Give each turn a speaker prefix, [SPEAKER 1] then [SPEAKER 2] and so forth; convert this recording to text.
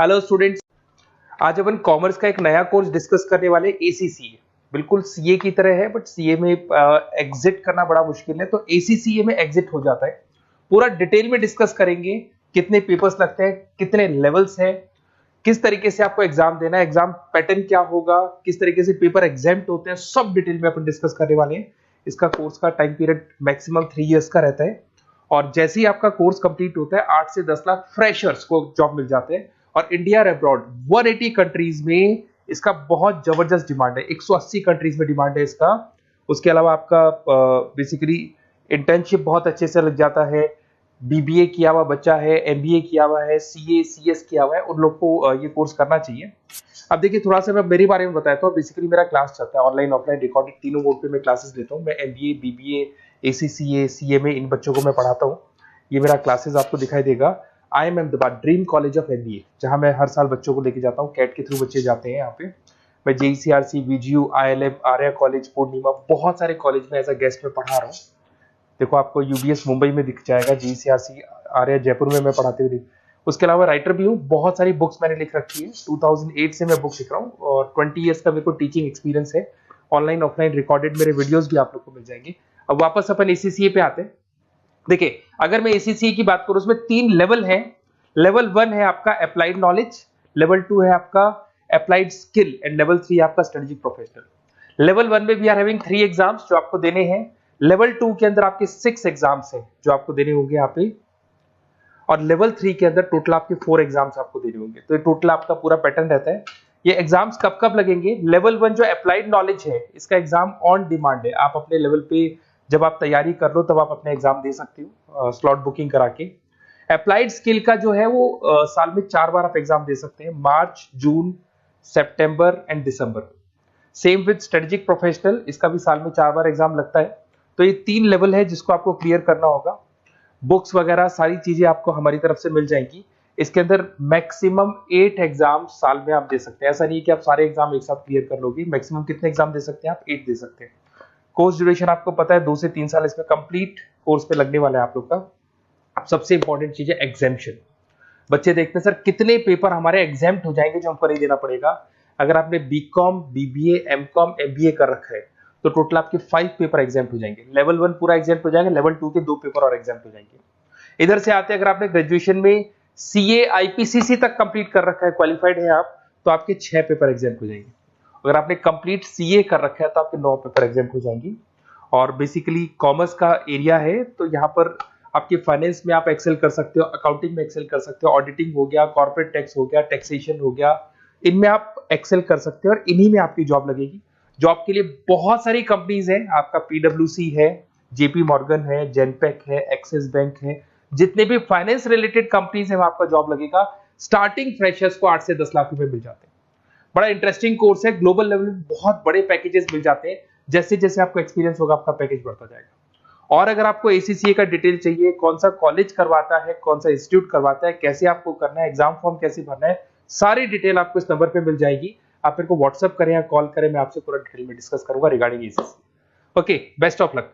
[SPEAKER 1] Hello students, आज अपन commerce का एक नया कोर्स डिस्कस करने वाले एसीसीए। बिल्कुल सीए की तरह है, बट सीए में एग्जिट करना बड़ा मुश्किल है, तो एसीसीए में एग्जिट हो जाता है। पूरा डिटेल में डिस्कस करेंगे, कितने पेपर्स लगते हैं, कितने लेवल्स हैं, किस तरीके से आपको एग्जाम देना है, एग्जाम पैटर्न क्या होगा, किस तरीके से पेपर एग्जाम्प्ट होते हैं, सब डिटेल में अपन डिस्कस करने वाले हैं। इसका कोर्स का टाइम पीरियड मैक्सिमम 3 इयर्स का रहता है, और जैसे ही आपका कोर्स कंप्लीट होता है 8 से 10 लाख फ्रेशर्स को जॉब मिल जाते हैं। और इंडिया और अब्रॉड 180 कंट्रीज में इसका बहुत जबरदस्त डिमांड है, 180 कंट्रीज में डिमांड है इसका। उसके अलावा आपका बेसिकली इंटर्नशिप बहुत अच्छे से लग जाता है। बीबीए किया हुआ बच्चा है, एमबीए किया हुआ है, सीए सीएस किया हुआ है, उन लोग को ये कोर्स करना चाहिए। अब देखिए, थोड़ा सा मैं मेरे बारे में बताता हूँ। बेसिकली मेरा क्लास चलता है ऑनलाइन ऑफलाइन रिकॉर्डेड, तीनों मोड पे मैं क्लासेस लेता हूँ। मैं एमबीए, बीबीए, एसीसीए, सीए में इन बच्चों को मैं पढ़ाता हूँ। ये मेरा क्लासेस आपको दिखाई देगा। I am Ahmedabad dream college of MBA, जहां मैं हर साल बच्चों को लेके जाता हूँ। कैट के थ्रू बच्चे जाते हैं यहाँ पे। मैं जेईसीआरसी, वीजीयू, आईएलएम, आर्या कॉलेज, पूर्णिमा, बहुत सारे कॉलेज में एज अ गेस्ट में पढ़ा रहा हूँ। देखो, आपको यूबीएस मुंबई में दिख जाएगा, जेईसीआरसी आर्या जयपुर में मैं पढ़ाते हुए। उसके अलावा राइटर भी हूँ, बहुत सारी बुक्स मैंने लिख रखी है। 2008 से मैं बुक लिख रहा हूँ, और 20 ईयर्स का मेरे को टीचिंग एक्सपीरियंस है। ऑनलाइन ऑफलाइन रिकॉर्डेड मेरे वीडियोस भी आप लोग को मिल जाएंगे। अब वापस अपन एसीसीए पे आते हैं। देखिए, अगर मैं एसीसीए की बात करूं, उसमें 3 लेवल है। लेवल 1 है आपका अप्लाइड नॉलेज, लेवल 2 है आपका अप्लाइड स्किल, एंड लेवल 3 है आपका स्ट्रेटेजिक प्रोफेशनल। लेवल 1 में वी आर हैविंग 3 एग्जाम्स जो आपको देने हैं। लेवल 2 के अंदर आपके 6 एग्जाम्स हैं जो आपको देने होंगे यहाँ पे, और लेवल 3 के अंदर टोटल आपके 4 एग्जाम्स आपको देने होंगे। तो ये टोटल आपका पूरा पैटर्न रहता है। ये एग्जाम्स कब कब लगेंगे? लेवल 1 जो अप्लाइड नॉलेज है, इसका एग्जाम ऑन डिमांड है। आप अपने लेवल पे जब आप तैयारी कर लो तब आप अपने एग्जाम दे सकते हो, स्लॉट बुकिंग करा के। अप्लाइड स्किल का जो है वो साल में 4 बार आप एग्जाम दे सकते हैं, March, June, September and December. Same with strategic professional, इसका भी साल में 4 बार एग्जाम लगता है। तो ये 3 लेवल है जिसको आपको क्लियर करना होगा। बुक्स वगैरह सारी चीजें आपको हमारी तरफ से मिल जाएंगी। इसके अंदर मैक्सिमम 8 एग्जाम साल में आप दे सकते हैं। ऐसा नहीं है कि आप सारे एग्जाम एक साथ क्लियर कर लोगे। मैक्सिमम कितने एग्जाम दे सकते हैं आप? 8 दे सकते हैं। कोर्स ड्यूरेशन आपको पता है 2 से 3 साल इसमें कंप्लीट कोर्स पे लगने वाला है आप लोग का। अब सबसे इंपॉर्टेंट चीज है एग्जाम्पशन। बच्चे देखते हैं सर कितने पेपर हमारे एग्जाम्प्ट हो जाएंगे जो हमको नहीं देना पड़ेगा। अगर आपने बीकॉम, बीबीए, एमकॉम, एमबीए कर रखा है तो टोटल आपके 5 पेपर एग्जाम्प्ट हो जाएंगे। लेवल 1 पूरा एग्जाम्प्ट हो जाएगा, लेवल 2 के 2 पेपर और एग्जाम्प्ट हो जाएंगे। इधर से आते हैं, अगर आपने ग्रेजुएशन में सीए आईपीसीसी तक कंप्लीट कर रखा है, क्वालिफाइड है आप, तो आपके 6 पेपर एग्जाम्प्ट हो जाएंगे। अगर आपने कंप्लीट सीए कर रखा है तो आपके 9 पेपर एग्जाम्प्ट हो जाएंगी। और बेसिकली कॉमर्स का एरिया है, तो यहाँ पर आपके फाइनेंस में आप एक्सेल कर सकते हो, अकाउंटिंग में एक्सेल कर सकते हो, ऑडिटिंग हो गया, कॉर्पोरेट टैक्स हो गया, टैक्सेशन हो गया, इनमें आप एक्सेल कर सकते हो और इन्हीं में आपकी जॉब लगेगी। जॉब के लिए बहुत सारी कंपनीज हैं। आपका पीडब्ल्यूसी है, जेपी मॉर्गन है, जेनपेक है, एक्सिस बैंक है, जितने भी फाइनेंस रिलेटेड कंपनीज है वहां आपका जॉब लगेगा। स्टार्टिंग फ्रेशर्स को 8 से 10 लाख रुपए मिल जाते हैं। बड़ा इंटरेस्टिंग कोर्स है। ग्लोबल लेवल में बहुत बड़े पैकेजेस मिल जाते हैं। जैसे जैसे आपको एक्सपीरियंस होगा आपका पैकेज बढ़ता जाएगा। और अगर आपको एसीसीए का डिटेल चाहिए, कौन सा कॉलेज करवाता है, कौन सा इंस्टीट्यूट करवाता है, कैसे आपको करना है, एग्जाम फॉर्म कैसे भरना है, सारी डिटेल आपको इस नंबर पे मिल जाएगी। आप मेरे को व्हाट्सअप करें या कॉल करें, मैं आपसे पूरा डिटेल में डिस्कस करूंगा regarding ACCA. Okay, best of luck.